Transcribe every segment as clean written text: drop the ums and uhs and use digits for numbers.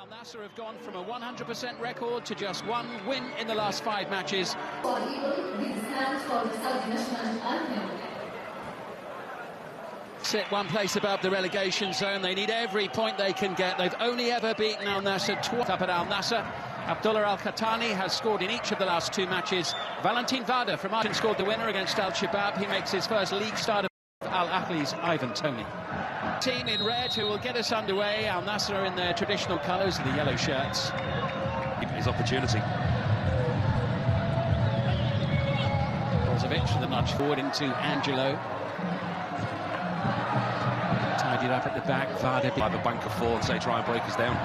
Al Nassr have gone from a 100% record to just one win in the last 5 matches. Sit one place above the relegation zone. They need every point they can get. They've only ever beaten Al Nassr twice. Up at Al Nassr, Abdullah Al-Khattani has scored in each of the last 2 matches. Valentin Vada from Argentina scored the winner against Al-Shabaab. He makes his first league start of Al-Ahli's Ivan Toney. Team in red who will get us underway. Al Nassr in their traditional colours, the yellow shirts. His opportunity. Brozovic with a nudge forward into Angelo. Tidied up at the back. Vada By the bank of 4 and say try and break us down.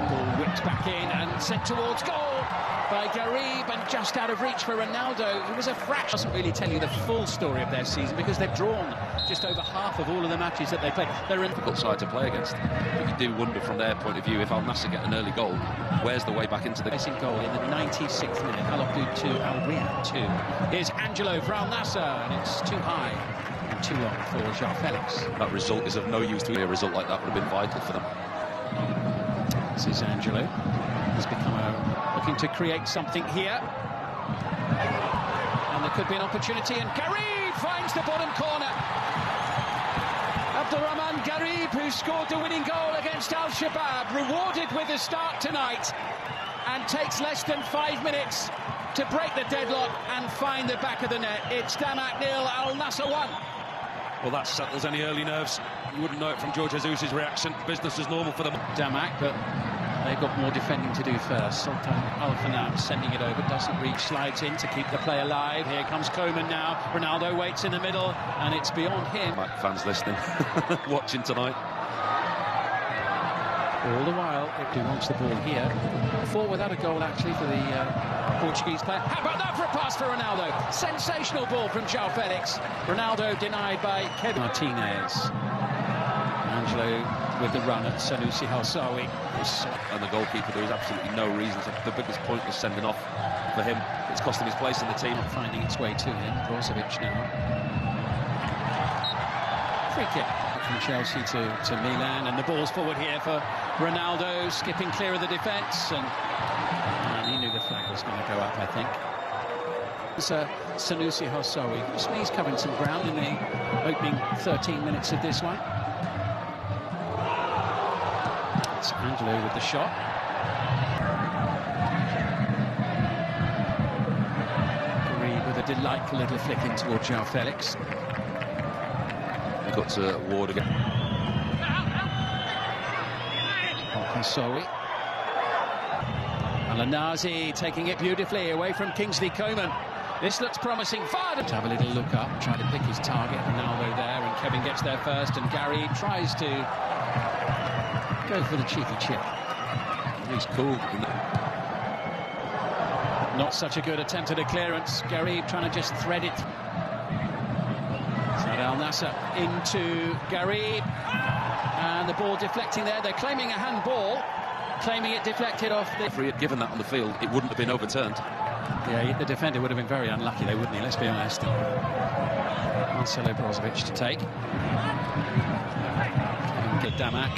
Ball whipped back in and sent towards goal by Garib, and just out of reach for Ronaldo. It was a fraction. Doesn't really tell you the full story of their season because they've drawn just over half of all of the matches that they played. They're in difficult side to play against. But you do wonder from their point of view, if Al Nassr get an early goal, where's the way back into the missing goal in the 96th minute? Al-Abdoud 2, Al Riyad 2. Here's Angelo for Al Nassr, and it's too high and too long for João Felix. That result is of no use to me. A result like that would have been vital for them. This is Angelo. He's become looking to create something here. And there could be an opportunity, and Garib finds the bottom corner. Abdurrahman Garib, who scored the winning goal against Al-Shabaab, rewarded with a start tonight, and takes less than 5 minutes to break the deadlock and find the back of the net. It's Damac 0, Al Nassr 1. Well, that settles any early nerves. You wouldn't know it from George Jesus' reaction. Business as normal for them. Damac, but they've got more defending to do first. Sultan Al-Fanam sending it over, doesn't reach, slides in to keep the play alive. Here comes Koeman now. Ronaldo waits in the middle, and it's beyond him. Fans listening, watching tonight. All the while, he wants the ball here. 4 without a goal, actually, for the Portuguese player. How about that for a pass for Ronaldo? Sensational ball from João Felix. Ronaldo denied by Kevin Martinez. Angelo with the run at Sanusi Halsawi. And the goalkeeper, there is absolutely no reason. The biggest point was sending off for him. It's cost him his place in the team. Not finding its way to him. Brozovic now. Free kick from Chelsea to Milan, and the ball's forward here for Ronaldo, skipping clear of the defence, and he knew the flag was going to go up, I think. It's Sanusi Halsawi. He's covering some ground in the opening 13 minutes of this one. It's Angelo with the shot. Garib with a delightful little flick in towards João Felix. He got to Ward again. Al-Kansawi. Al-Anazi taking it beautifully away from Kingsley Coman. This looks promising. Vada to have a little look up, try to pick his target. Ronaldo there, and Kevin gets there first, and Gary tries to go for the cheeky chip. He's cool. Not such a good attempt at a clearance. Gary trying to just thread it. Al Nassr into Garib, and the ball deflecting there. They're claiming a handball, claiming it deflected off the... If he had given that on the field, it wouldn't have been overturned. Yeah, the defender would have been very unlucky, though, wouldn't he? Let's be honest. Marcelo Brozovic to take. Get Damac,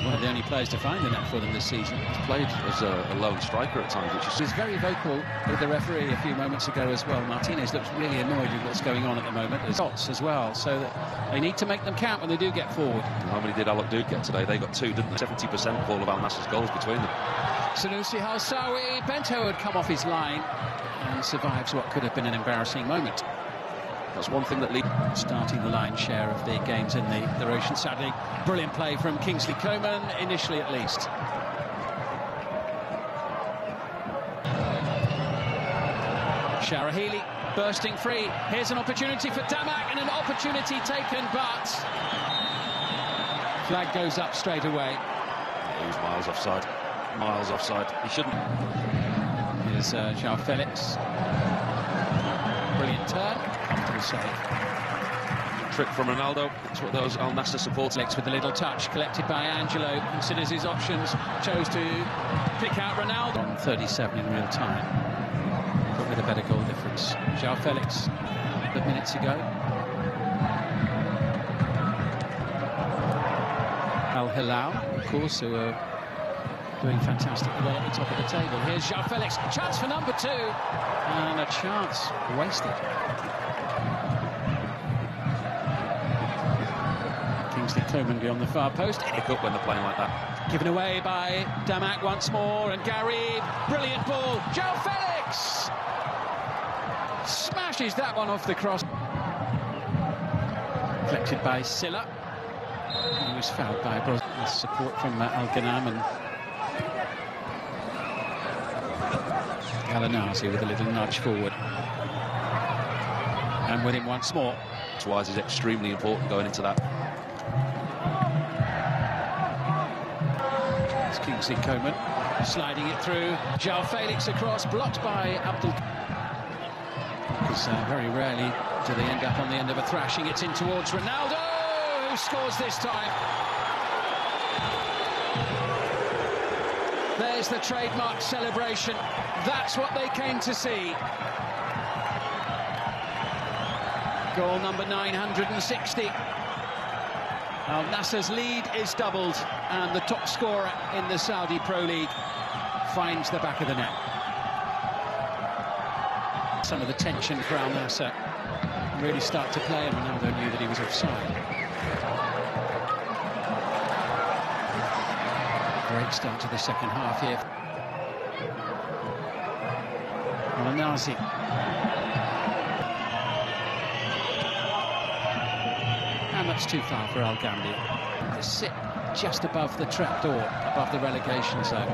one of the only players to find the net for them this season. He's played as a lone striker at times, which is... He was very vocal with the referee a few moments ago as well. Martinez looks really annoyed with what's going on at the moment. There's shots as well, so that they need to make them count when they do get forward. How many did Al-Abdoud get today? They got 2, didn't they? 70% of all of Al Nassr's goals between them. Sanusi Halsawi, Bento had come off his line and survives what could have been an embarrassing moment. That's one thing that leads... Starting the lion's share of the games in the Roshan Saturday. Brilliant play from Kingsley Coman, initially at least. Sharahili bursting free. Here's an opportunity for Damac, and an opportunity taken, but flag goes up straight away. He was miles offside. Miles offside. He shouldn't. Here's João Felix. Brilliant turn. Comfortable save. Trick from Ronaldo. It's what those Al Nassr supporters. Felix with a little touch, collected by Angelo. Considers his options. Chose to pick out Ronaldo. On 37 in real time, but with a better goal difference. João Felix, a couple of minutes ago. Al Hilal, of course, who are doing fantastic well at the top of the table. Here's João Felix, chance for number 2, and a chance wasted. Kingsley Coman beyond the far post. Pick up when they're playing like that. Given away by Damac once more, and Gary, brilliant ball. João Felix smashes that one off the cross. Collected by Silla. He was fouled by Bros. Support from Al-Ghanam and Galanazi with a little nudge forward. And with him once more. That's why it's extremely important going into that. It's Kingsley Coman sliding it through. João Felix across, blocked by Abdul. Because very rarely do they end up on the end of a thrashing. It's in towards Ronaldo, who scores this time. There's the trademark celebration. That's what they came to see. Goal number 960. Al Nassr's lead is doubled, and the top scorer in the Saudi Pro League finds the back of the net. Some of the tension for Al Nassr really start to play, and Ronaldo knew that he was offside. Great start to the second half here. Al-Nazi. And that's too far for Al-Ghamdi. To sit just above the trapdoor, above the relegation zone.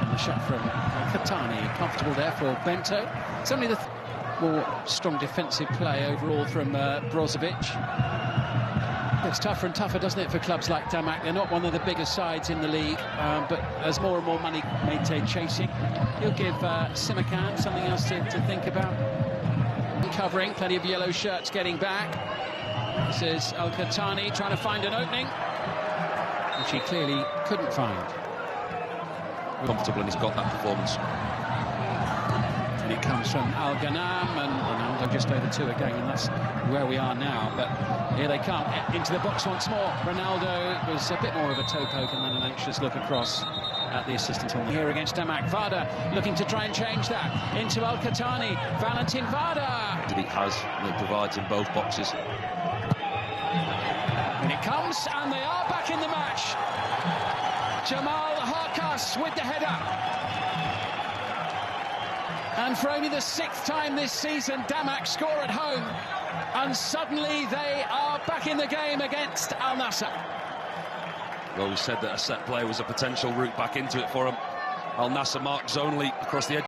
And the shot from Al-Khatani, comfortable there for Bento. It's only the more strong defensive play overall from Brozovic. It's tougher and tougher, doesn't it, for clubs like Damac? They're not one of the bigger sides in the league, but as more and more money maintained chasing, he'll give Simakan something else to think about. Covering, plenty of yellow shirts getting back. This is Al-Khatani trying to find an opening, which he clearly couldn't find. Comfortable, and he's got that performance. And it comes from Al-Ghanam, and Ronaldo just over 2 again, and that's where we are now. But here they come, into the box once more. Ronaldo was a bit more of a toe poke and then an anxious look across at the assistant on here against Damac. Vada looking to try and change that. Into Al-Khatani, Valentin Vada. He has, and it provides in both boxes. And it comes, and they are back in the match. Jamal Harkas with the header. And for only the 6th time this season, Damac score at home. And suddenly they are back in the game against Al Nassr. Well, we said that a set play was a potential route back into it for him. Al Nassr marks only across the edge.